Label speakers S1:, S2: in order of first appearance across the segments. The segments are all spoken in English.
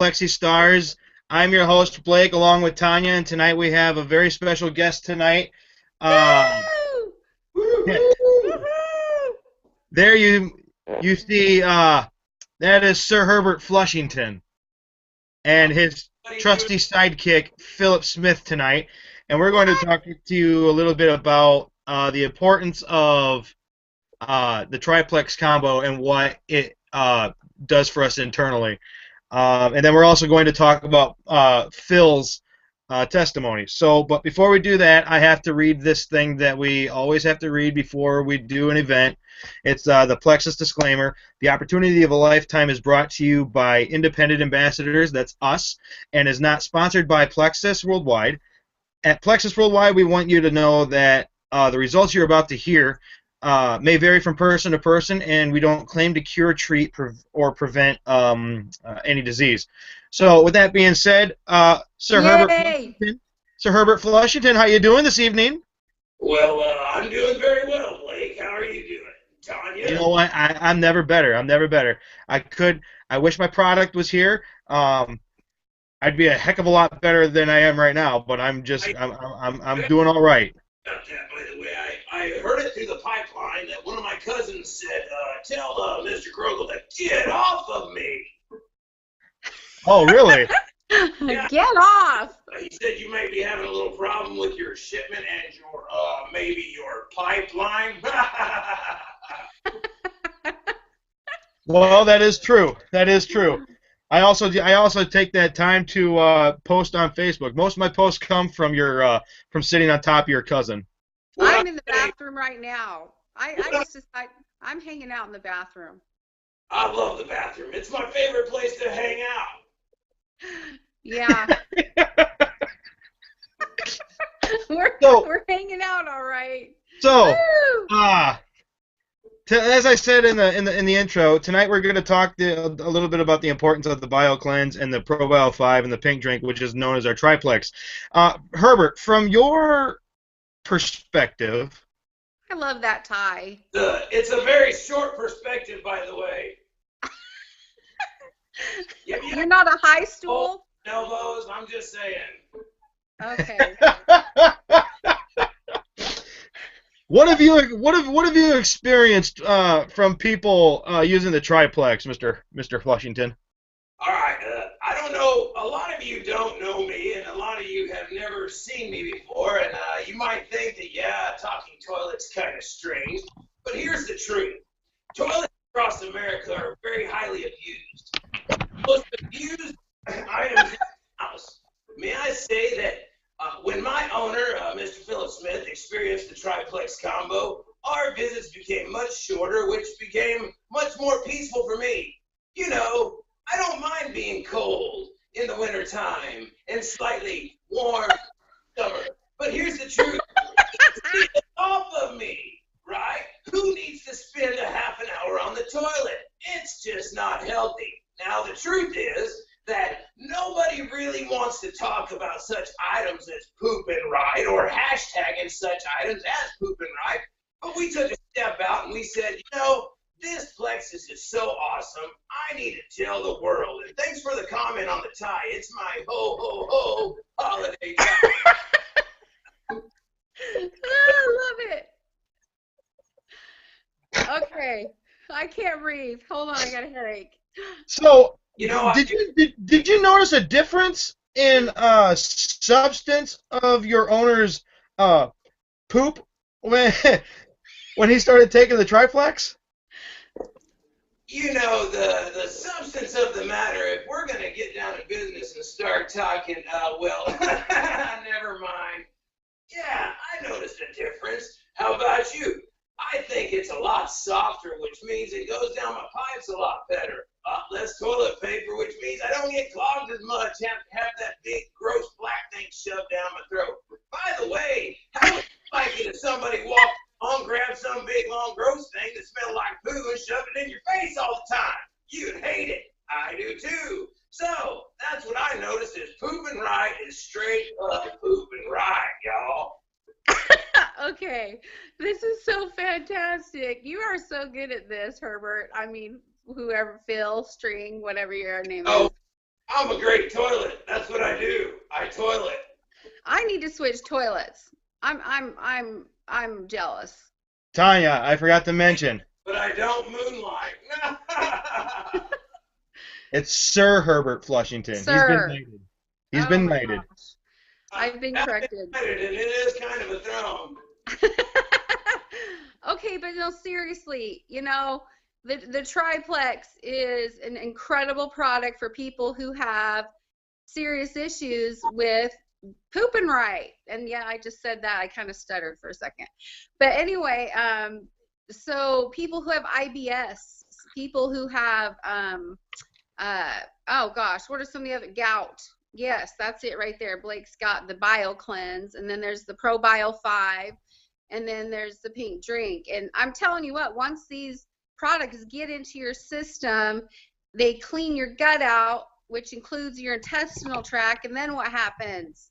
S1: PLEXYSTARS. I'm your host, Blake, along with Tanya, and tonight we have a very special guest tonight. Uh, there you see, that is Sir Herbert Flushington and his trusty sidekick, Phillip Smith, tonight. And we're going to talk to you a little bit about the importance of the triplex combo and what it does for us internally. And then we're also going to talk about Phil's testimony. So, but before we do that, I have to read this thing that we always have to read before we do an event. It's the Plexus disclaimer. The opportunity of a lifetime is brought to you by independent ambassadors, that's us, and is not sponsored by Plexus Worldwide. At Plexus Worldwide, we want you to know that the results you're about to hear may vary from person to person, and we don't claim to cure, treat, or prevent any disease. So, with that being said, Sir Herbert Flushington, how you doing this evening?
S2: Well, I'm doing very well, Blake. How are you doing, Tanya?
S1: You know what? I'm never better. I'm never better. I wish my product was here. I'd be a heck of a lot better than I am right now. But I'm doing all right.
S2: About that, by the way, I heard it through the pipeline that one of my cousins said, "Tell Mr. Krogel to get off of me."
S1: Oh, really?
S3: Yeah. Get off!
S2: He said you may be having a little problem with your shipment and your maybe your pipeline.
S1: Well, that is true. That is true. I also take that time to post on Facebook. Most of my posts come from your from sitting on top of your cousin.
S3: I'm in the bathroom right now. I just decided I'm hanging out in the bathroom.
S2: I love the bathroom. It's my favorite place to hang out.
S3: Yeah. we're hanging out all right.
S1: So, as I said in the intro, tonight we're going to talk a little bit about the importance of the Bio Cleanse and the ProBio 5 and the pink drink, which is known as our triplex. Herbert, from your perspective,
S3: I love that tie.
S2: It's a very short perspective, by the way.
S3: You're not a high stool?
S2: Elbows, I'm just saying.
S3: Okay.
S1: What have you experienced from people using the triplex, Mr. Flushington?
S2: All right, I don't know. A lot of you don't know me, and a lot of you have never seen me before, and you might think that, yeah, talking toilets kind of strange, but here's the truth. Toilets across America are very highly abused. Most abused items in the house. May I say that when my owner, Mr. Phillip Smith, experienced the triplex combo, our visits became much shorter, which became much more peaceful for me. You know, I don't mind being cold in the wintertime and slightly warm in summer. But here's the truth. Get off of me, right? Who needs to spend a half an hour on the toilet? It's just not healthy. Now, the truth is that nobody really wants to talk about such items as poop and ride or hashtagging such items as poop and ride. But we took a step out and we said, you know, this Plexus is so awesome, I need to tell the world. And thanks for the comment on the tie. It's my ho, ho, ho holiday tie.
S3: I love it. Okay. I can't breathe. Hold on, I got a headache.
S1: So,
S2: you know,
S1: did you notice a difference in substance of your owner's poop when he started taking the triplex?
S2: You know, the substance of the matter, if we're going to get down to business and start talking, well, never mind. Yeah, I noticed a difference. How about you? I think it's a lot softer, which means it goes down my pipes a lot better. Less toilet paper, which means I don't get clogged as much, have that big, gross black thing shoved down my throat. By the way, how would you like it if somebody walked along, grabbed some big, long, gross thing that smelled like poo and shoved it in your face all the time? You'd hate it. I do too. So, that's what I noticed is poop and ride is straight up poop and ride, y'all.
S3: Okay, this is so fantastic. You are so good at this, Herbert. I mean, whoever, Phil, String, whatever your name is.
S2: I'm a great toilet. That's what I do. I toilet.
S3: I need to switch toilets. I'm jealous.
S1: Tanya, I forgot to mention,
S2: But I don't moonlight.
S1: it's Sir Herbert Flushington. He's been
S3: Sir.
S1: knighted. He's
S3: Oh
S1: been
S3: my
S1: knighted.
S3: gosh. I've been
S2: I've
S3: corrected.
S2: decided, and it is kind of a throne.
S3: Okay, but no, seriously, you know, the triplex is an incredible product for people who have serious issues with pooping right. And yeah, I just said that. I kind of stuttered for a second. But anyway, so people who have IBS, people who have oh gosh, what are some of the other gout? Yes, that's it right there. Blake's got the Bio Cleanse, and then there's the Pro Bio 5, and then there's the pink drink. And I'm telling you what, once these products get into your system, they clean your gut out, which includes your intestinal tract, and then what happens?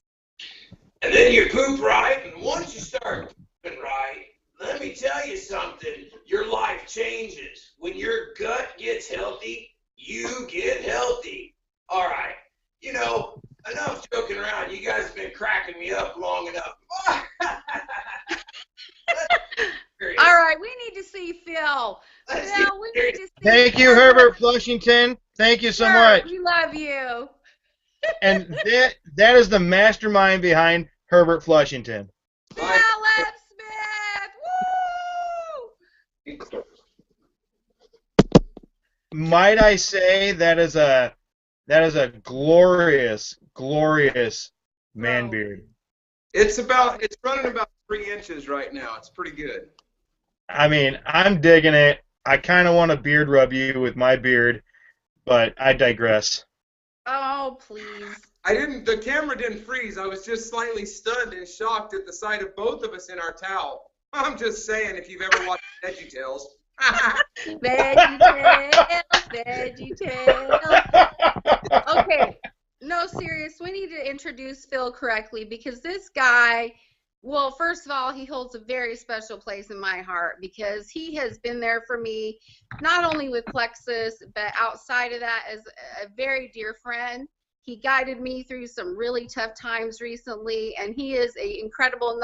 S2: And then you poop right, and once you start pooping right, let me tell you something, your life changes. When your gut gets healthy, you get healthy. All right, you know, enough joking around. You guys have been cracking me up long enough.
S3: All right, we need to see Phil. Phil, we need to see
S1: Thank you, Herbert Flushington. Thank you so
S3: Sir,
S1: much.
S3: we love you.
S1: And that is the mastermind behind Herbert Flushington.
S3: Philip Smith! Woo!
S1: Might I say that is a glorious, glorious man beard.
S4: It's running about 3 inches right now. It's pretty good.
S1: I mean, I'm digging it. I kind of want to beard rub you with my beard, but I digress.
S3: Oh, please.
S4: The camera didn't freeze. I was just slightly stunned and shocked at the sight of both of us in our towel. I'm just saying, if you've ever watched VeggieTales.
S3: VeggieTales, VeggieTales. Okay, no, serious. We need to introduce Phil correctly because this guy, well, first of all, he holds a very special place in my heart because he has been there for me, not only with Plexus, but outside of that as a very dear friend. He guided me through some really tough times recently, and he is an incredible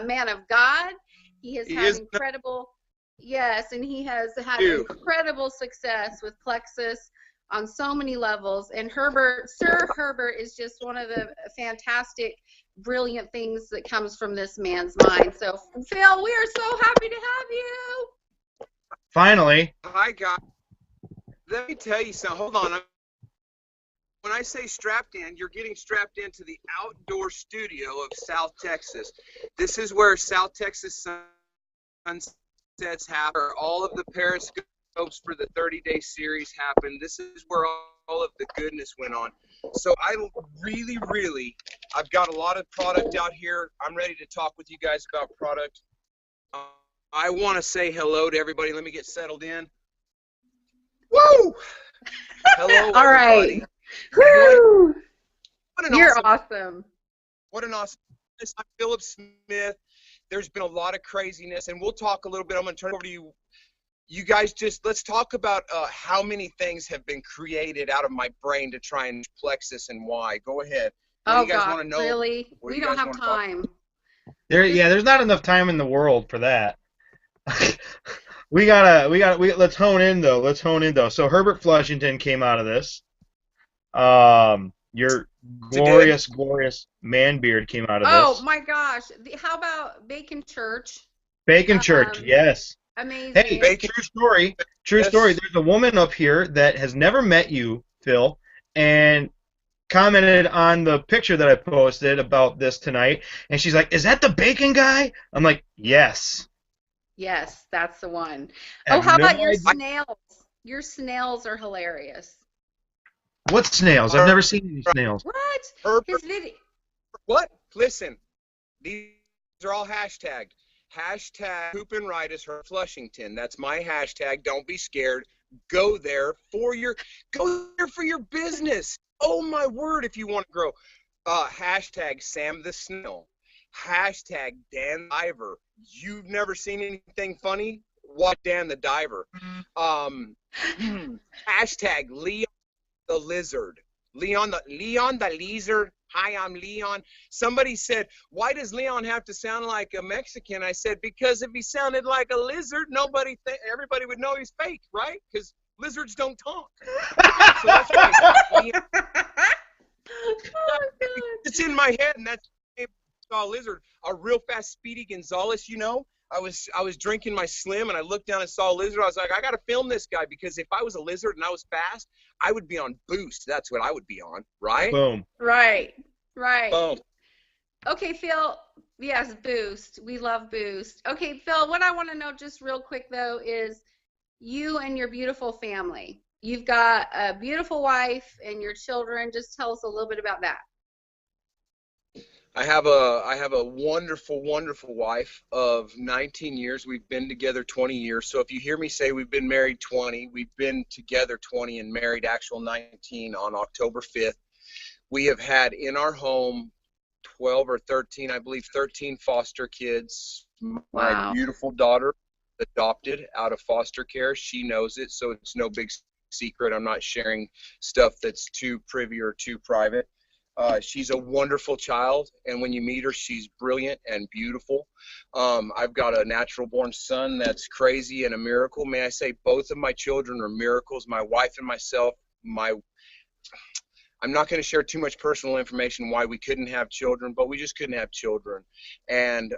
S3: man of God. He has had incredible, yes, and he has had incredible success with Plexus on so many levels. And Herbert, Sir Herbert, is just one of the fantastic, brilliant things that comes from this man's mind. So, Phil, we are so happy to have you.
S1: Finally.
S4: Hi, guys. Let me tell you something. Hold on. When I say strapped in, you're getting strapped into the outdoor studio of South Texas. This is where South Texas sunsets happen. All of the periscopes for the 30-day series happen. This is where all of the goodness went on. So I really, I've got a lot of product out here. I'm ready to talk with you guys about product. I want to say hello to everybody. Let me get settled in. Woo! Hello,
S3: all
S4: everybody.
S3: Right. Woo! You're
S4: awesome. What an awesome. I'm Phillip Smith. There's been a lot of craziness, and we'll talk a little bit. I'm going to turn it over to you. You guys let's talk about how many things have been created out of my brain to try and plexus and why. Go ahead. What do you guys want to know?
S3: Really? We don't have time.
S1: There's not enough time in the world for that. Let's hone in though. So Herbert Flushington came out of this. Your glorious man beard came out of this.
S3: Oh my gosh! How about Bacon Church?
S1: Bacon Church, yes.
S3: Amazing.
S1: Hey, true story. True story. There's a woman up here that has never met you, Phil, and commented on the picture that I posted about this tonight, and she's like, "Is that the bacon guy?" I'm like, "Yes."
S3: Yes, that's the one. Oh, how about your snails? Your snails are hilarious.
S1: What snails? I've never seen any snails.
S3: What? His video.
S4: What? Listen, these are all hashtagged. Hashtag Poopin' Right is her Flushington. That's my hashtag. Don't be scared. Go there for your business. Oh my word! If you want to grow, hashtag Sam the Snail. Hashtag Dan the Diver. You've never seen anything funny? Watch Dan the Diver. Hashtag Leo the Lizard. Leon the lizard. Hi, I'm Leon. Somebody said, why does Leon have to sound like a Mexican? I said, because if he sounded like a lizard, everybody would know he's fake, right? Because lizards don't talk. So that's why I said,
S3: Oh, God.
S4: it's in my head, and that's why I saw a lizard. A real fast, Speedy Gonzalez, you know. I was drinking my Slim, and I looked down and saw a lizard. I was like, I got to film this guy, because if I was a lizard and I was fast, I would be on Boost. That's what I would be on, right?
S1: Boom.
S3: Right. Right.
S4: Boom.
S3: Okay, Phil. Yes, Boost. We love Boost. Okay, Phil, what I want to know just real quick, though, is you and your beautiful family. You've got a beautiful wife and your children. Just tell us a little bit about that.
S4: I have a wonderful, wonderful wife of 19 years. We've been together 20 years. So if you hear me say we've been married 20, we've been together 20 and married actual 19 on October 5th. We have had in our home 12 or 13, I believe 13 foster kids. My
S3: Wow.
S4: beautiful daughter adopted out of foster care. She knows it, so it's no big secret. I'm not sharing stuff that's too privy or too private. She's a wonderful child, and when you meet her, she's brilliant and beautiful. I've got a natural-born son that's crazy and a miracle. May I say both of my children are miracles. My wife and myself, I'm not going to share too much personal information why we couldn't have children, but we just couldn't have children. And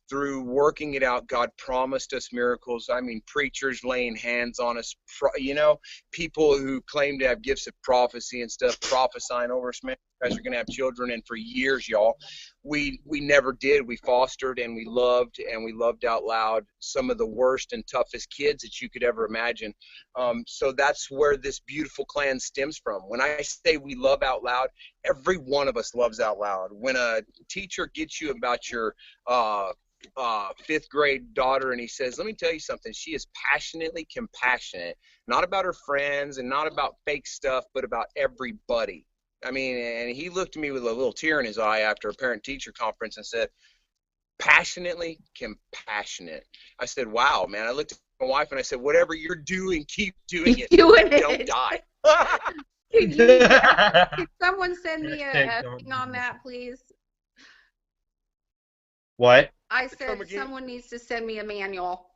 S4: through working it out, God promised us miracles. I mean, preachers laying hands on us, you know, people who claim to have gifts of prophecy and stuff, prophesying over us, man, you guys are going to have children. And for years, y'all, we never did. We fostered and we loved out loud some of the worst and toughest kids that you could ever imagine. So that's where this beautiful clan stems from. When I say we love out loud, every one of us loves out loud. When a teacher gets you about your fifth grade daughter and he says, let me tell you something, she is passionately compassionate, not about her friends and not about fake stuff, but about everybody. I mean, and he looked at me with a little tear in his eye after a parent-teacher conference and said, passionately compassionate. I said, wow, man. I looked at my wife and I said, whatever you're doing, keep doing it. Don't die.
S3: Could someone send me a thing on that, please?
S1: What?
S3: I said someone needs to send me a manual.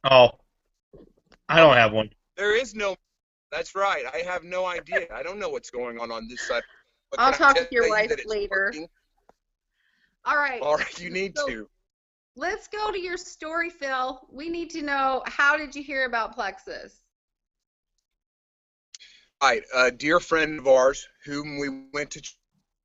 S1: Oh, I don't have one.
S4: There is no. That's right. I have no idea. I don't know what's going on this side.
S3: I'll talk with your wife later. All right.
S4: All right, you need to.
S3: Let's go to your story, Phil. We need to know, how did you hear about Plexus?
S4: All right, a dear friend of ours whom we went to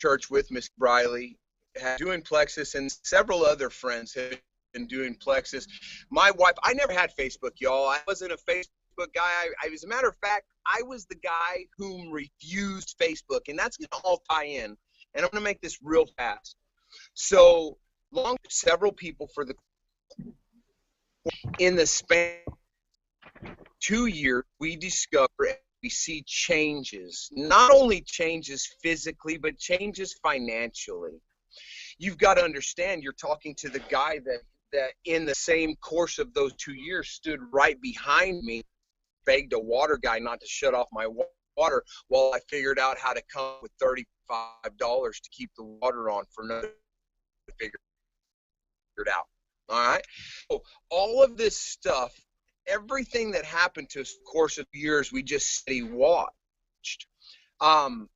S4: church with, Miss Briley, had doing Plexus, and several other friends have been doing Plexus. My wife, I never had Facebook, y'all. I wasn't a Facebook guy. As a matter of fact, I was the guy whom refused Facebook, and that's going to all tie in. And I'm going to make this real fast. So, several people in the span of 2 years, we discover we see changes, not only changes physically, but changes financially. You've got to understand, you're talking to the guy that in the same course of those 2 years stood right behind me, begged a water guy not to shut off my water while I figured out how to come up with $35 to keep the water on for another to figure it out. All right. So all of this stuff, everything that happened to us in the course of years, we just steady watched. God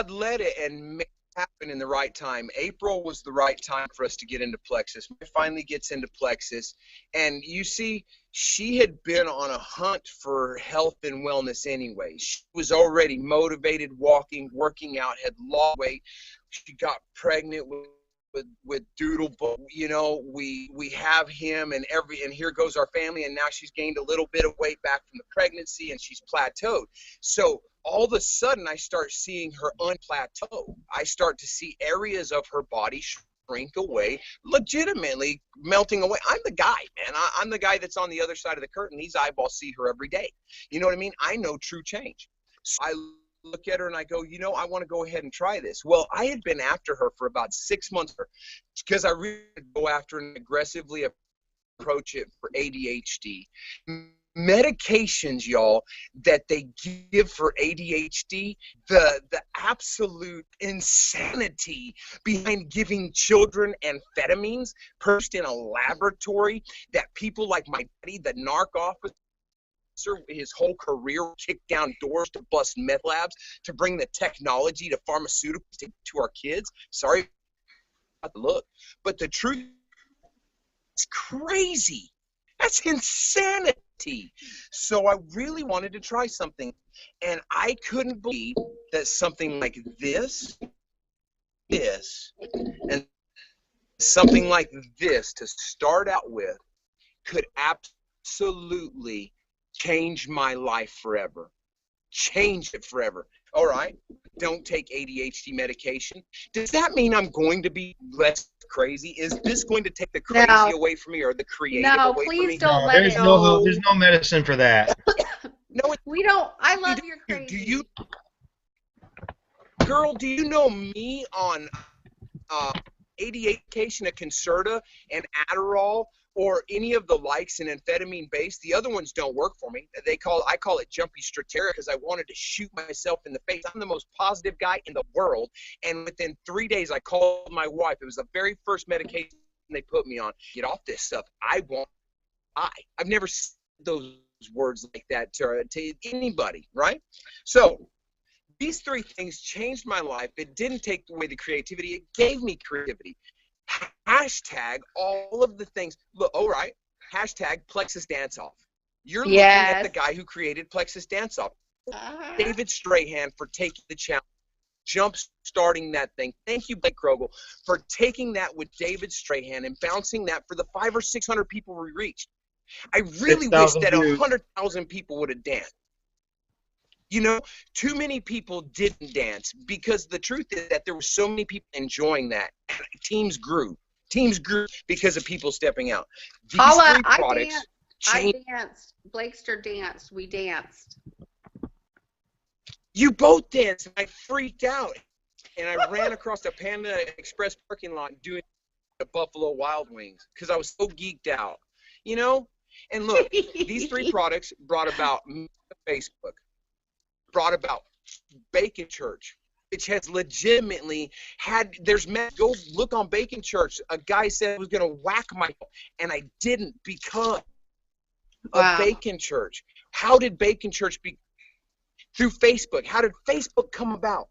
S4: led it and made it happen in the right time. April was the right time for us to get into Plexus. It finally gets into Plexus. And you see, she had been on a hunt for health and wellness anyway. She was already motivated, working out, had lost weight. She got pregnant with Doodle, but you know, we have him and here goes our family, and now she's gained a little bit of weight back from the pregnancy and she's plateaued. So all of a sudden I start seeing her unplateau. I start to see areas of her body shrink away, legitimately melting away. I'm the guy, man. I'm the guy that's on the other side of the curtain. These eyeballs see her every day. You know what I mean? I know true change. So I look at her and I go, you know, I want to go ahead and try this. Well, I had been after her for about 6 months because I really go after and aggressively approach it for ADHD. medications, y'all, that they give for ADHD, the absolute insanity behind giving children amphetamines purchased in a laboratory that people like my buddy, the narc officer, his whole career kicked down doors to bust meth labs to bring the technology to pharmaceuticals to our kids. Sorry about the look, but the truth is crazy. That's insanity. So I really wanted to try something, and I couldn't believe that something like this, and something like this to start out with could absolutely change my life forever. Change it forever. All right, don't take ADHD medication. Does that mean I'm going to be less crazy? Is this going to take the crazy away from me or the creative away from me?
S3: Please don't
S1: No,
S3: let it.
S1: there's no medicine for that.
S4: No,
S3: We don't. I love your crazy.
S4: Do you, girl? Do you know me on ADHD medication, a Concerta, and Adderall, or any of the likes in amphetamine based? The other ones don't work for me. I call it jumpy strateria because I wanted to shoot myself in the face. I'm the most positive guy in the world, and within 3 days I called my wife. It was the very first medication they put me on. Get off this stuff. I've never said those words like that to anybody, right? So these three things changed my life. It didn't take away the creativity. It gave me creativity. Hashtag all of the things. Look, all right. Hashtag Plexus Dance Off. You're looking at the guy who created Plexus Dance Off. David Strahan for taking the challenge, jump starting that thing. Thank you, Blake Krogel, for taking that with David Strahan and bouncing that for the 500 or 600 people we reached. I really wish that 100,000 people would have danced. You know, too many people didn't dance because the truth is that there were so many people enjoying that. Teams grew. Teams grew because of people stepping out. These three products
S3: I danced. Blakester danced. We danced.
S4: You both danced. I freaked out. And I ran across the Panda Express parking lot doing the Buffalo Wild Wings because I was so geeked out. You know? And look, these three products brought about Facebook, brought about Bacon Church, which has legitimately had, go look on Bacon Church. A guy said I was going to whack myself, and I didn't because of Bacon Church. How did Bacon Church be? Through Facebook. How did Facebook come about?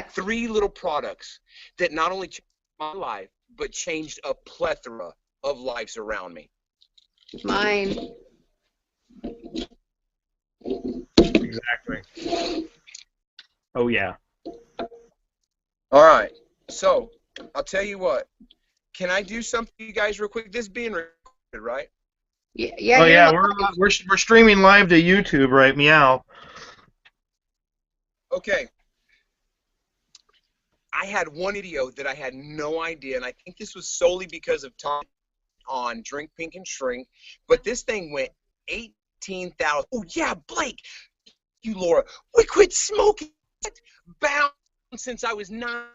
S4: Three little products that not only changed my life, but changed a plethora of lives around me.
S3: Mine.
S1: Exactly. Oh, yeah.
S4: All right. So, I'll tell you what. Can I do something, you guys, real quick? This is being recorded, right?
S3: Yeah.
S1: Oh, yeah. We're streaming live to YouTube, right? Meow.
S4: Okay. I had one video that I had no idea, and I think this was solely because of Tom on Drink Pink and Shrink, but this thing went 18,000. Oh, yeah, Blake. You, Laura. We quit smoking. Bound since I was 9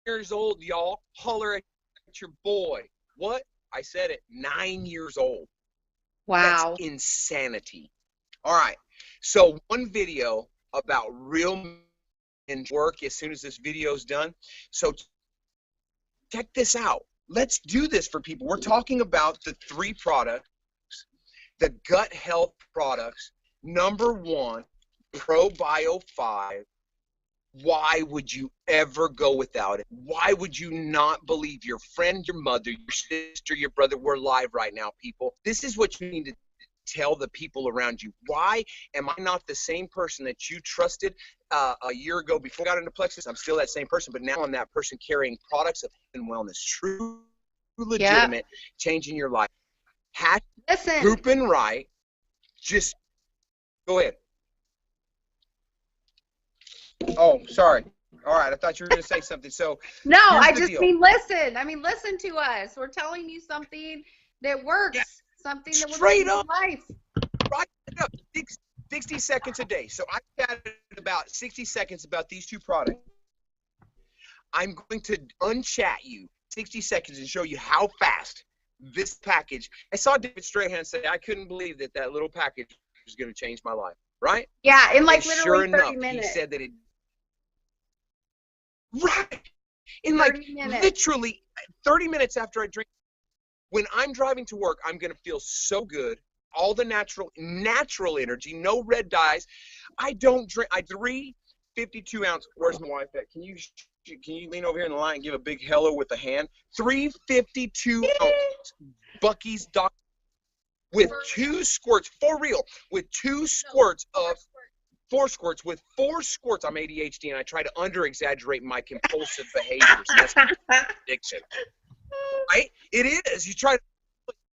S4: years old, y'all. Holler at your boy. What? I said it. 9 years old.
S3: Wow.
S4: That's insanity. All right. So one video about real men work as soon as this video is done. So check this out. Let's do this for people. We're talking about the three products, the gut health products. Number one, ProBio 5. Why would you ever go without it? Why would you not believe your friend, your mother, your sister, your brother? We're live right now, people. This is what you need to tell the people around you. Why am I not the same person that you trusted a year ago before I got into Plexus? I'm still that same person, but now I'm that person carrying products of health and wellness, true, legitimate, changing your life.
S3: Listen.
S4: Pooping right. Just go ahead. Oh, sorry. All right, I thought you were going to say something. So
S3: no, I just mean listen. I mean, listen to us. We're telling you something that works. Yeah. Something that will change your life.
S4: Right up. 60 seconds a day. So I chatted about 60 seconds about these two products. I'm going to unchat you 60 seconds and show you how fast this package. I saw David Strahan say, I couldn't believe that that little package was going to change my life, right?
S3: Yeah, in like
S4: And
S3: literally
S4: sure
S3: 30
S4: enough,
S3: minutes.
S4: he said that it, right, in like
S3: 30 minutes.
S4: literally 30 minutes after I drink, when I'm driving to work, I'm going to feel so good. All the natural energy, no red dyes. I don't drink. I 352-ounce. Where's my wife at? Can you lean over here in the line and give a big hello with a hand? 352-ounce Bucky's Doc with 2 squirts, for real, with 2 squirts of 4 squirts, with 4 squirts. I'm ADHD and I try to under-exaggerate my compulsive behaviors. That's addiction, right? It is. You try to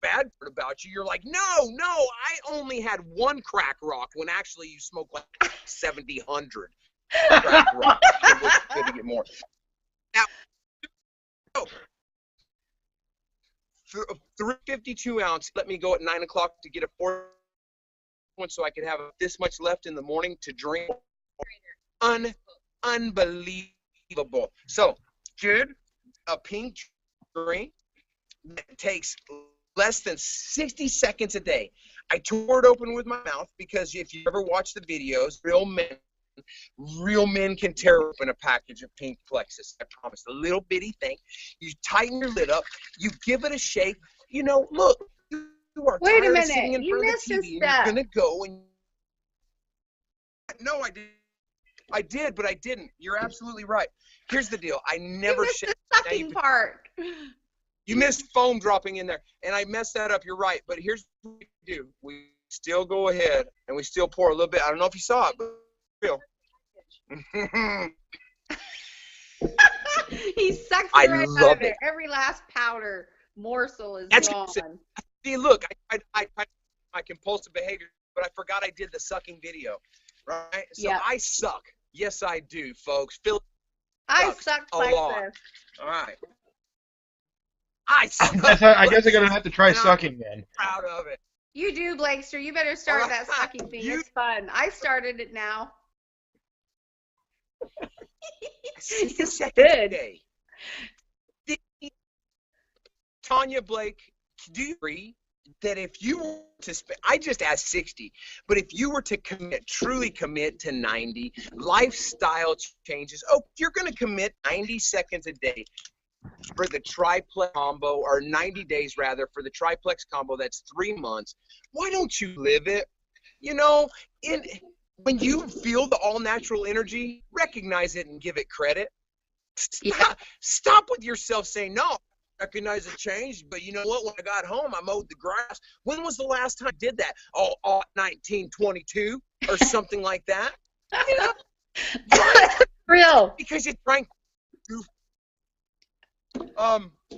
S4: bad part about you. You're like, no, I only had 1 crack rock when actually you smoke like 700 crack rock. You're good to get more. Now, 352-ounce. Let me go at 9 o'clock to get a 4th one so I could have this much left in the morning to drink. Unbelievable. So, dude, a pink drink that takes less than 60 seconds a day. I tore it open with my mouth because if you ever watch the videos, real men can tear open a package of pink Plexus. I promise. A little bitty thing. You tighten your lid up. You give it a shake. You know, look. You are
S3: Wait a
S4: tired of
S3: minute.
S4: sitting in
S3: You
S4: front of
S3: missed
S4: the
S3: a
S4: TV.
S3: step.
S4: You're gonna go and. No, I did. I did, but I didn't. You're absolutely right. Here's the deal. I never
S3: You missed
S4: shake.
S3: the sucking part.
S4: You missed foam dropping in there, and I messed that up. You're right, but here's what we do. We still go ahead, and we still pour a little bit. I don't know if you saw it, but real.
S3: He sucks
S4: I
S3: it right out
S4: love
S3: of it.
S4: it.
S3: Every last powder morsel is
S4: That's
S3: gone.
S4: See, look, I my compulsive behavior, but I forgot I did the sucking video, right? So
S3: Yep.
S4: I suck. Yes, I do, folks. Phillip
S3: I
S4: sucks
S3: suck
S4: a
S3: like
S4: lot.
S3: this.
S4: All right. I suck.
S1: I guess I'm gonna have to try
S4: And I'm
S1: sucking then.
S4: proud of it.
S3: You do, Blakester. You better start that sucking thing. It's fun. I started it now.
S4: 60
S3: It's
S4: seconds a
S3: good.
S4: day. Tanya Blake, do you agree that if you were to spend, I just asked 60, but if you were to truly commit to 90, lifestyle changes, you're going to commit 90 seconds a day for the triplex combo, or 90 days rather, for the triplex combo, that's 3 months. Why don't you live it? You know, when you feel the all-natural energy, recognize it and give it credit. Stop with yourself saying, no, I recognize a change, but you know what? When I got home, I mowed the grass. When was the last time I did that? 1922 or something like that? You know?
S3: Real.
S4: Because you're trying to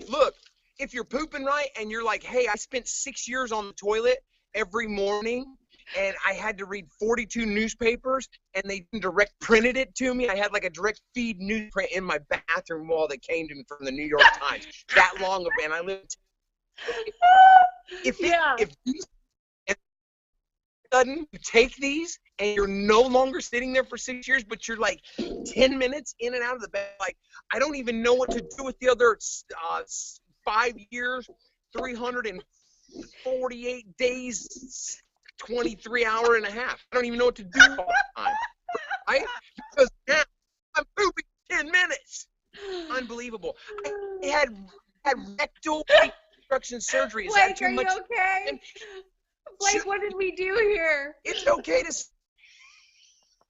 S4: look, if you're pooping right and you're like, hey, I spent 6 years on the toilet every morning and I had to read 42 newspapers and they direct printed it to me. I had like a direct feed newsprint in my bathroom wall that came to me from the New York Times. That long of, and I lived. If these, and sudden you take these and you're no longer sitting there for 6 years, but you're like 10 minutes in and out of the bed, like, I don't even know what to do with the other 5 years, 348 days, 23 hour and a half. I don't even know what to do all the time, right? Because now I'm pooping 10 minutes. Unbelievable. I had rectal reconstruction surgery. Is
S3: Blake,
S4: that too
S3: are
S4: much?
S3: you okay? Blake, what did we do here?
S4: It's okay to.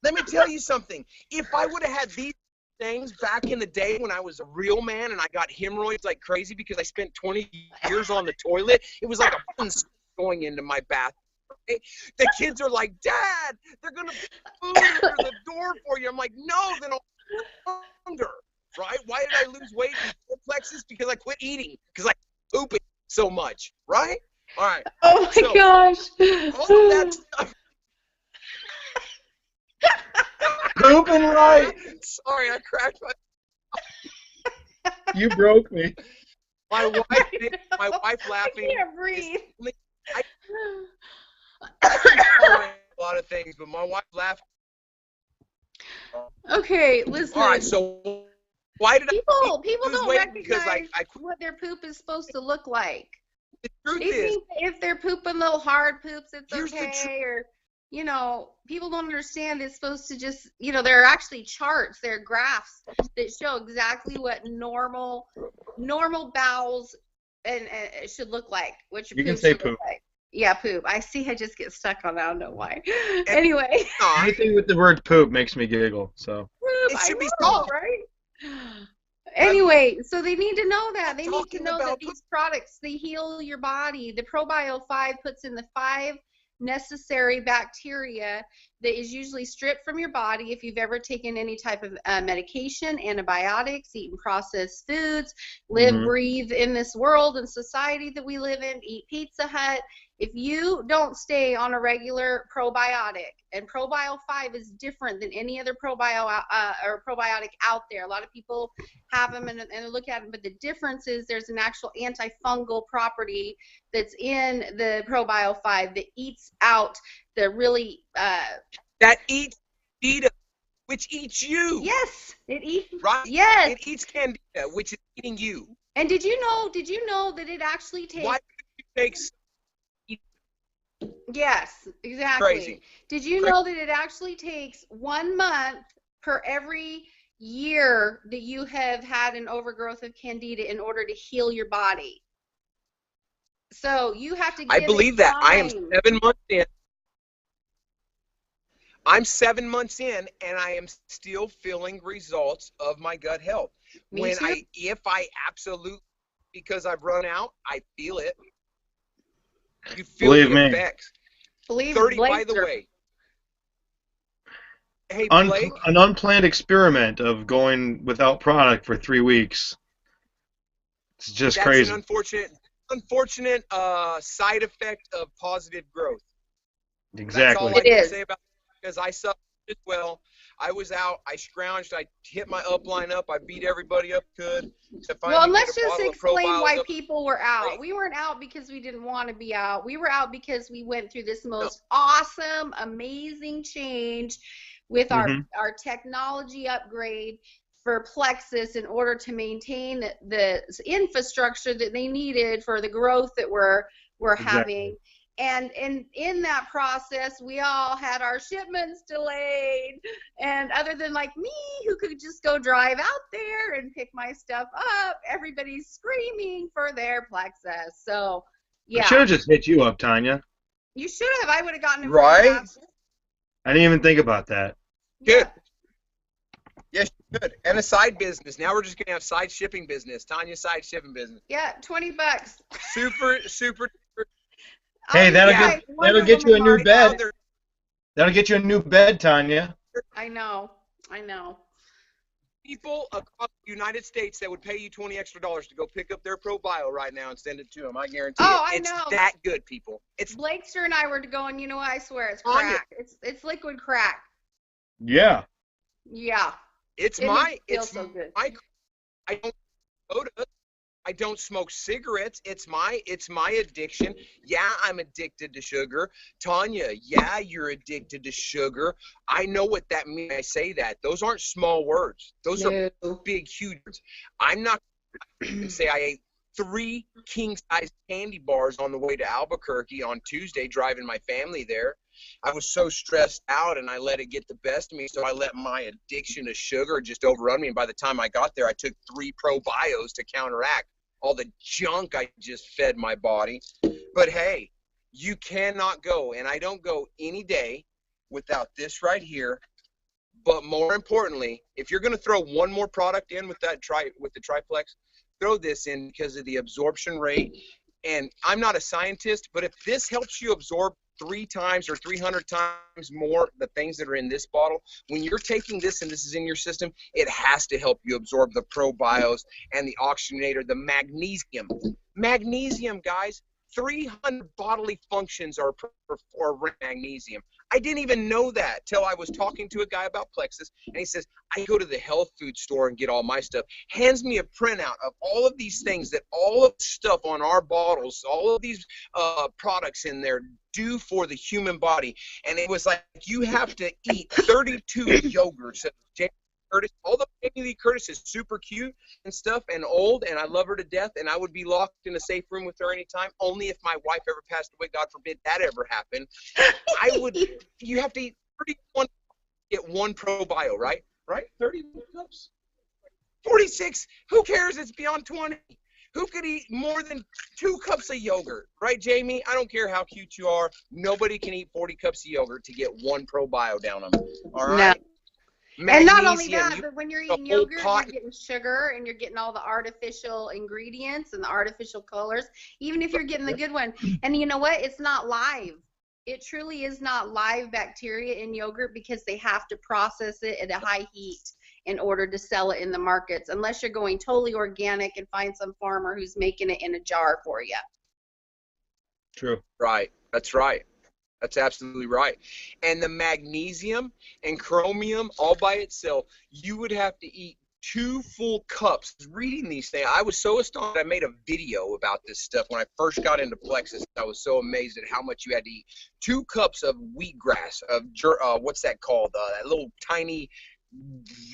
S4: Let me tell you something. If I would have had these things back in the day when I was a real man and I got hemorrhoids like crazy because I spent 20 years on the toilet, it was like a fun going into my bath. Right? The kids are like, Dad, they're going to put food under the door for you. I'm like, no, then I'll hunger. Right? Why did I lose weight in plexus? Because I quit eating. Because I pooping so much. Right? All right.
S3: Oh my gosh.
S4: All of that stuff.
S1: Pooping right.
S4: Sorry, I crashed my.
S1: You broke me.
S4: My wife laughing.
S3: I can't breathe.
S4: I tolerate a lot of things, but my wife laughing.
S3: Okay, listen.
S4: All right, so why did
S3: people
S4: lose
S3: don't
S4: weight?
S3: recognize
S4: Because I
S3: what their poop is supposed to look like.
S4: the truth
S3: They
S4: is,
S3: think if they're pooping little hard poops, it's
S4: here's the
S3: okay. Or, you know, people don't understand it's supposed to just, you know, there are actually charts, there are graphs that show exactly what normal bowels and it should look like, what your
S1: You can
S3: poop
S1: say
S3: should look
S1: poop.
S3: like. Yeah, poop. I see. I just get stuck on that. I don't know why. Anyway,
S4: not.
S1: Anything with the word poop makes me giggle. So
S3: poop.
S4: It
S3: I
S4: should be
S3: know,
S4: solved.
S3: right? Anyway, so they need to know that.
S4: I'm
S3: They need to
S4: talking
S3: know that
S4: about
S3: these products, they heal your body. The ProBio 5 puts in the 5 necessary bacteria that is usually stripped from your body if you've ever taken any type of medication, antibiotics, eaten processed foods, live, breathe in this world and society that we live in, eat Pizza Hut. If you don't stay on a regular probiotic, and ProBio 5 is different than any other probiotic out there. A lot of people have them and look at them, but the difference is there's an actual antifungal property that's in the ProBio 5 that eats out the really
S4: That eats candida, which eats you.
S3: yes, it eats
S4: Right?
S3: yes.
S4: It eats candida, which is eating you.
S3: And did you know that it actually takes
S4: Why would you take
S3: yes, exactly.
S4: crazy?
S3: Did you know that it actually takes 1 month per every year that you have had an overgrowth of candida in order to heal your body? So you have to give
S4: I believe
S3: it
S4: that. I am
S3: time.
S4: 7 months in. I'm 7 months in, and I am still feeling results of my gut health.
S3: Me too.
S4: If I absolutely, because I've run out, I feel it. You feel
S1: Believe
S4: the
S1: me.
S4: effects.
S3: Believe
S4: 30, by
S3: Blazer.
S4: the way. Hey,
S1: an
S4: Blake.
S1: unplanned experiment of going without product for 3 weeks. It's just
S4: That's
S1: crazy.
S4: an unfortunate side effect of positive growth. That's all
S1: Exactly.
S4: I
S3: It
S4: can
S3: is.
S4: say about it, because I suffered as well. I was out, I scrounged, I hit my upline up, I beat everybody up could to finally
S3: Well, and
S4: get
S3: let's
S4: a
S3: just
S4: bottle of
S3: explain
S4: ProBio
S3: why
S4: up.
S3: people were out. We weren't out because we didn't want to be out. We were out because we went through this most awesome, amazing change with our technology upgrade for Plexus in order to maintain the infrastructure that they needed for the growth that we're having. And in that process, we all had our shipments delayed. And other than like me, who could just go drive out there and pick my stuff up, everybody's screaming for their Plexus. So,
S1: I should
S3: yeah,
S1: have just hit you up, Tanya.
S3: you should have. I would have gotten it
S4: Right?
S1: I didn't even think about that.
S4: Good. Yes, good. And a side business. Now we're just going to have side shipping business. Tanya's side shipping business.
S3: Yeah, $20.
S4: Super.
S1: Hey, that'll get you a new bed.
S4: Now
S1: That'll get you a new bed, Tanya.
S3: I know.
S4: people across the United States that would pay you $20 extra to go pick up their ProBio right now and send it to them. I guarantee
S3: Oh,
S4: it.
S3: I
S4: It's
S3: know.
S4: that good, people. It's
S3: Blakester and I were going, you know what, I swear it's
S4: Tanya.
S3: crack. It's liquid crack.
S1: Yeah.
S3: Yeah.
S4: it's
S3: It
S4: my
S3: makes you feel
S4: it's
S3: so good.
S4: my I don't soda. I don't smoke cigarettes. It's my addiction. Yeah, I'm addicted to sugar. Tanya, yeah, you're addicted to sugar. I know what that means. I say that. Those aren't small words. Those are big, huge words. I'm not going to say I ate 3 king-size candy bars on the way to Albuquerque on Tuesday, driving my family there. I was so stressed out, and I let it get the best of me, so I let my addiction to sugar just overrun me. And by the time I got there, I took 3 ProBios to counteract all the junk I just fed my body. But hey, you cannot go, and I don't go any day without this right here. But more importantly, if you're going to throw one more product in with that with the triplex, throw this in because of the absorption rate. And I'm not a scientist, but if this helps you absorb 3 times or 300 times more the things that are in this bottle, when you're taking this and this is in your system, it has to help you absorb the ProBios and the oxygenator, the magnesium. Magnesium, guys, 300 bodily functions are for magnesium. I didn't even know that till I was talking to a guy about Plexus, and he says, I go to the health food store and get all my stuff. Hands me a printout of all of these things that all of the stuff on our bottles, all of these products in there do for the human body. And it was like, you have to eat 32 yogurts Curtis, although Jamie Lee Curtis is super cute and stuff and old, and I love her to death, and I would be locked in a safe room with her anytime, only if my wife ever passed away. God forbid that ever happened. You have to eat 31, get 1 ProBio, right? Right? 30 cups? 46. Who cares? It's beyond 20. Who could eat more than 2 cups of yogurt? Right, Jamie? I don't care how cute you are. Nobody can eat 40 cups of yogurt to get 1 ProBio down them. All right?
S3: No. And not only
S4: Magnesium,
S3: that, but when you're
S4: the
S3: eating
S4: whole
S3: yogurt,
S4: pot.
S3: you're getting sugar and you're getting all the artificial ingredients and the artificial colors, even if you're getting the good one. And you know what? It's not live. It truly is not live bacteria in yogurt because they have to process it at a high heat in order to sell it in the markets, unless you're going totally organic and find some farmer who's making it in a jar for you.
S1: True.
S4: Right. That's right. That's absolutely right. And the magnesium and chromium all by itself, you would have to eat 2 full cups. Reading these things, I was so astonished. I made a video about this stuff when I first got into Plexus. I was so amazed at how much you had to eat. 2 cups of wheatgrass, of what's that called? That little tiny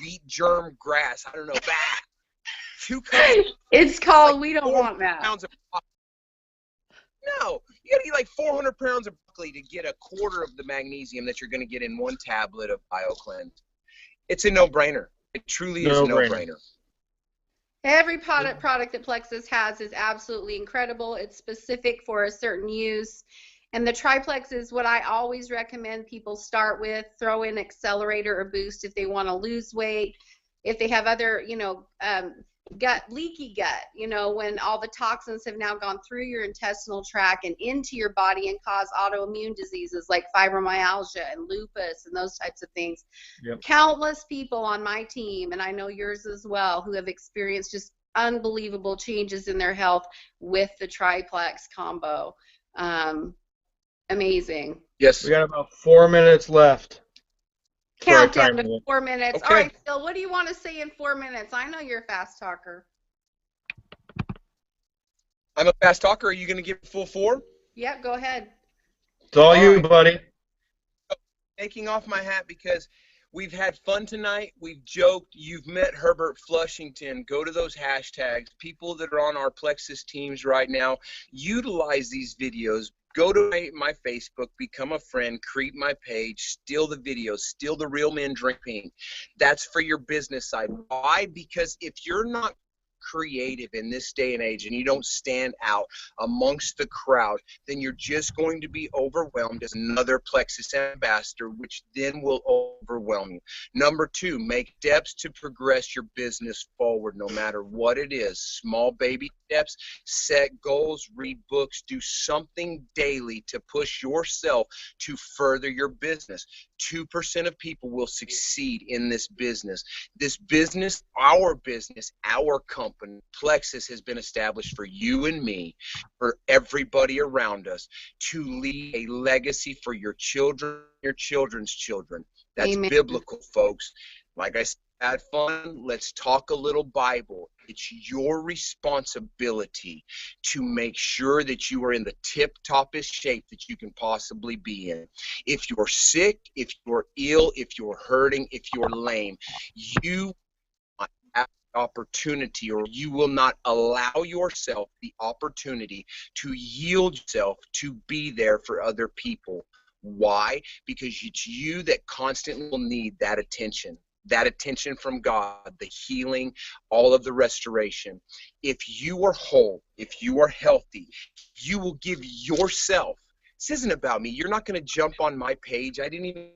S4: wheat germ grass. I don't know. 2 cups.
S3: It's called, we don't want that.
S4: Pounds of No, you got to eat like 400 pounds of broccoli to get a quarter of the magnesium that you're going to get in 1 tablet of BioCleanse. It's a no-brainer. It truly is a no-brainer.
S3: Every product that Plexus has is absolutely incredible. It's specific for a certain use. And the triplex is what I always recommend people start with. Throw in accelerator or boost if they want to lose weight. If they have other, leaky gut, when all the toxins have now gone through your intestinal tract and into your body and cause autoimmune diseases like fibromyalgia and lupus and those types of things. Yep. Countless people on my team, and I know yours as well, who have experienced just unbelievable changes in their health with the triplex combo. Amazing.
S4: Yes.
S1: We got about 4 minutes left.
S3: Countdown to 4 minutes.
S4: Okay.
S3: All right, Phil, what do you want to say in 4 minutes? I know you're a fast talker.
S4: I'm a fast talker. Are you going to give full 4?
S3: Yep, go ahead.
S1: It's all you, buddy.
S4: Taking off my hat because we've had fun tonight. We've joked. You've met Herbert Flushington. Go to those hashtags. People that are on our Plexus teams right now, utilize these videos. Go to my Facebook, become a friend, create my page, steal the videos, steal the Real Men Drink Pink. That's for your business side. Why? Because if you're not creative in this day and age and you don't stand out amongst the crowd, then you're just going to be overwhelmed as another Plexus ambassador, which then will overwhelm you. Number 2, make steps to progress your business forward no matter what it is. Small baby steps, set goals, read books, do something daily to push yourself to further your business. 2% of people will succeed in this business. This business, our company, Plexus, has been established for you and me, for everybody around us, to leave a legacy for your children, your children's children. That's
S3: Amen.
S4: Biblical, folks. Like I said, have fun. Let's talk a little Bible. It's your responsibility to make sure that you are in the tip-toppest shape that you can possibly be in. If you're sick, if you're ill, if you're hurting, if you're lame, you have the opportunity, or you will not allow yourself the opportunity to yield yourself to be there for other people. Why? Because it's you that constantly will need that attention from God, the healing, all of the restoration. If you are whole, if you are healthy, you will give yourself. This isn't about me. You're not going to jump on my page. I didn't even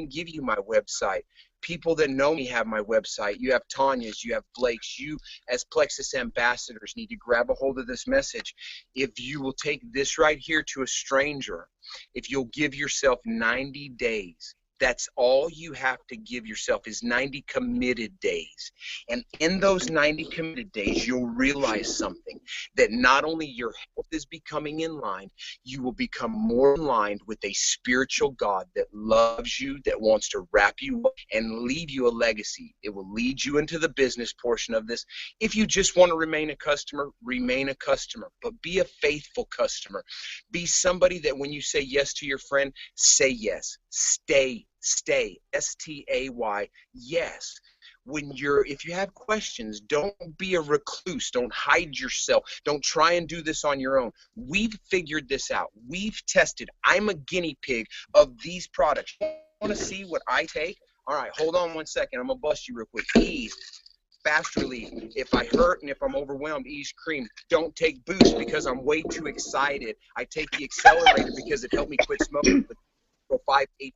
S4: give you my website. People that know me have my website. You have Tanya's, you have Blake's. You, as Plexus ambassadors, need to grab a hold of this message. If you will take this right here to a stranger, if you'll give yourself 90 days, that's all you have to give yourself is 90 committed days. And in those 90 committed days, you'll realize something, that not only your health is becoming in line, you will become more in line with a spiritual God that loves you, that wants to wrap you up and leave you a legacy. It will lead you into the business portion of this. If you just want to remain a customer, but be a faithful customer. Be somebody that when you say yes to your friend, say yes. Stay, stay, S-T-A-Y, yes. if you have questions, don't be a recluse. Don't hide yourself. Don't try and do this on your own. We've figured this out. We've tested. I'm a guinea pig of these products. You want to see what I take? All right, hold on one second. I'm going to bust you real quick. Ease, fast relief. If I hurt and if I'm overwhelmed, Ease cream. Don't take Boost because I'm way too excited. I take the accelerator because it helped me quit smoking for 5-8.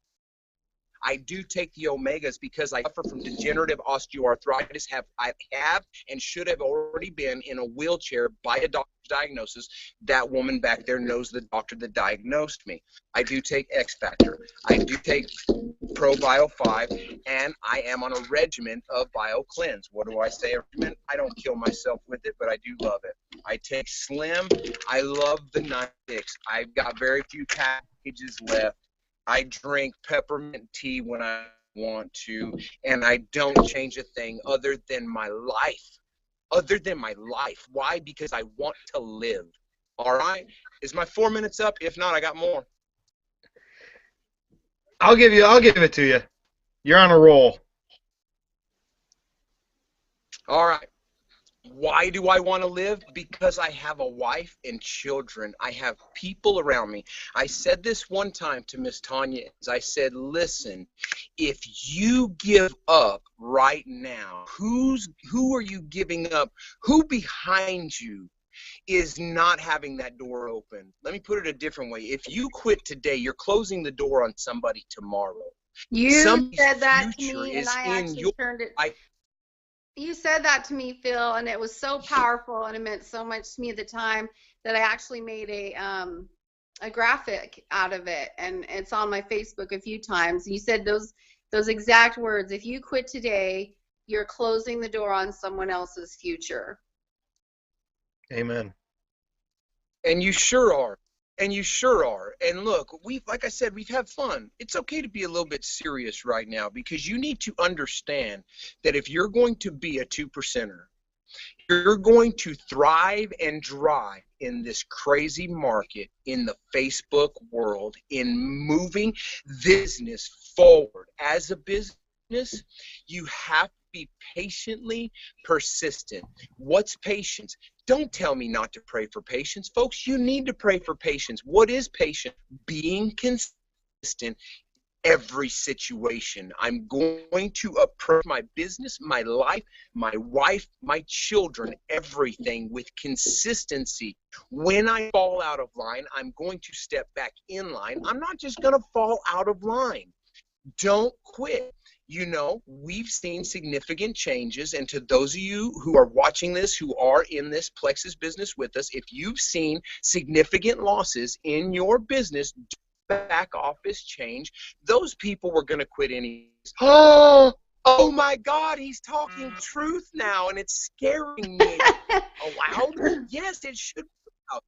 S4: I do take the omegas because I suffer from degenerative osteoarthritis. I have and should have already been in a wheelchair by a doctor's diagnosis. That woman back there knows the doctor that diagnosed me. I do take X Factor. I do take ProBio 5, and I am on a regimen of BioCleanse. What do I say? A regimen? I don't kill myself with it, but I do love it. I take Slim. I love the 96. I've got very few packages left. I drink peppermint tea when I want to, and I don't change a thing other than my life. Other than my life. Why? Because I want to live. All right? Is my 4 minutes up? If not, I got more.
S1: I'll give it to you. You're on a roll.
S4: All right. Why do I want to live? Because I have a wife and children. I have people around me. I said this one time to Miss Tanya. I said, listen, if you give up right now, who are you giving up? Who behind you is not having that door open? Let me put it a different way. If you quit today, you're closing the door on somebody tomorrow.
S3: You
S4: Somebody's
S3: said that to
S4: future
S3: me,
S4: is
S3: and I
S4: in
S3: actually
S4: your
S3: turned it.
S4: life.
S3: You said that to me, Phil, and it was so powerful, and it meant so much to me at the time that I actually made a graphic out of it, and it's on my Facebook a few times. You said those exact words. If you quit today, you're closing the door on someone else's future.
S1: Amen.
S4: And you sure are. And you sure are. And look, like I said, we've had fun. It's okay to be a little bit serious right now because you need to understand that if you're going to be a 2%er, you're going to thrive and drive in this crazy market, in the Facebook world, in moving business forward. As a business, you have to be patiently persistent. What's patience? Don't tell me not to pray for patience. Folks, you need to pray for patience. What is patience? Being consistent every situation. I'm going to approach my business, my life, my wife, my children, everything with consistency. When I fall out of line, I'm going to step back in line. I'm not just going to fall out of line. Don't quit. You know, we've seen significant changes, and to those of you who are watching this, who are in this Plexus business with us, if you've seen significant losses in your business, back office change, those people were going to quit anyways. Oh my God, he's talking truth now, and it's scaring me. Aloud? Yes, it should be out.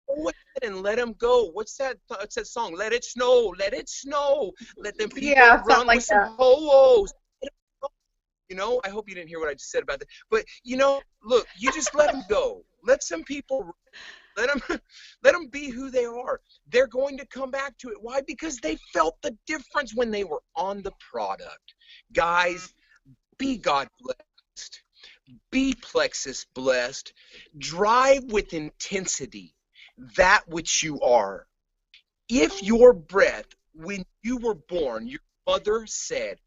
S4: Go ahead and let them go. What's that song? Let it snow, let it snow. Let them people run with some ho-ohs. You know, I hope you didn't hear what I just said about that. But, you know, look, you just let them go. Let some people, let them be who they are. They're going to come back to it. Why? Because they felt the difference when they were on the product. Guys, be God blessed. Be Plexus blessed. Drive with intensity that which you are. If your breath, when you were born, your mother said,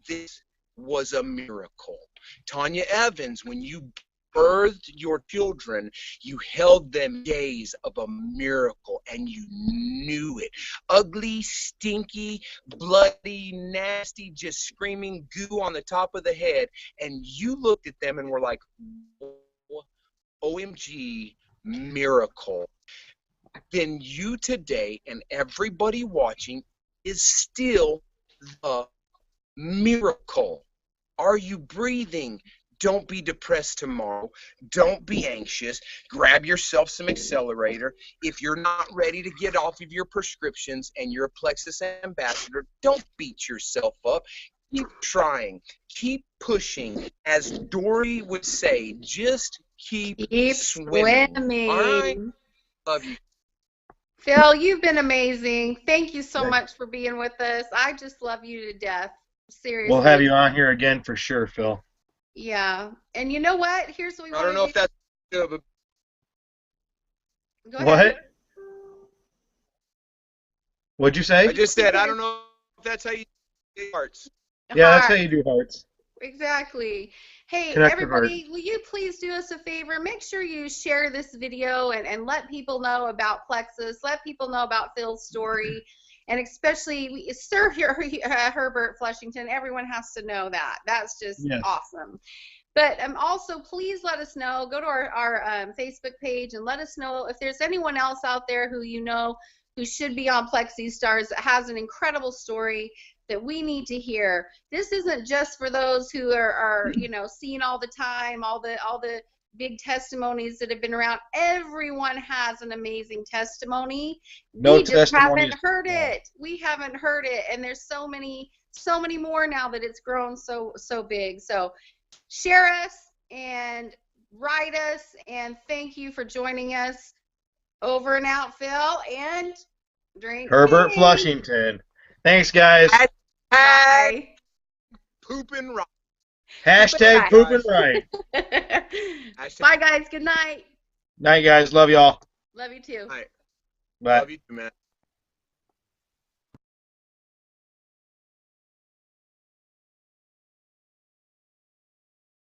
S4: this was a miracle. Tanya Evans, when you birthed your children, you held them gaze of a miracle, and you knew it. Ugly, stinky, bloody, nasty, just screaming goo on the top of the head, and you looked at them and were like, OMG, miracle. Then you today and everybody watching is still the miracle. Are you breathing? Don't be depressed tomorrow. Don't be anxious. Grab yourself some accelerator. If you're not ready to get off of your prescriptions and you're a Plexus ambassador, don't beat yourself up. Keep trying. Keep pushing. As Dory would say, just keep swimming. All right? Love you.
S3: Phil, you've been amazing. Thank you so much for being with us. I just love you to death. Seriously.
S1: We'll have you on here again for sure, Phil.
S3: Yeah. And you know what? Here's what we
S4: I
S3: want
S4: don't
S3: to
S4: know
S3: do.
S4: if that's good, but
S3: Go
S1: What?
S3: ahead.
S1: What'd you
S4: I
S1: say?
S4: just said I don't know if that's how you do hearts.
S1: Yeah, that's how
S3: Heart.
S1: you do hearts.
S3: Exactly. Hey,
S1: Connect the heart.
S3: everybody, will you please do us a favor? Make sure you share this video and let people know about Plexus. Let people know about Phil's story. And especially Sir Herbert Flushington. Everyone has to know that. That's just
S1: Yes.
S3: awesome. But also, please let us know. Go to our Facebook page and let us know if there's anyone else out there who you know who should be on PLEXYSTARS that has an incredible story that we need to hear. This isn't just for those who are seen all the time, all the big testimonies that have been around. Everyone has an amazing testimony.
S1: No
S3: We just
S1: testimony
S3: haven't
S1: is
S3: heard
S1: small.
S3: it. We haven't heard it, and there's so many more now that it's grown so big. So share us and write us, and thank you for joining us. Over and out, Phil, and drink
S1: Herbert
S3: tea.
S1: Flushington. Thanks, guys.
S4: Hashtag
S3: Bye.
S4: pooping rock.
S1: Hashtag pooping right.
S4: Hashtag
S3: Bye, guys. Good night.
S1: Night, guys. Love y'all.
S3: Love you too.
S4: night.
S1: Bye.
S4: Love you too, man.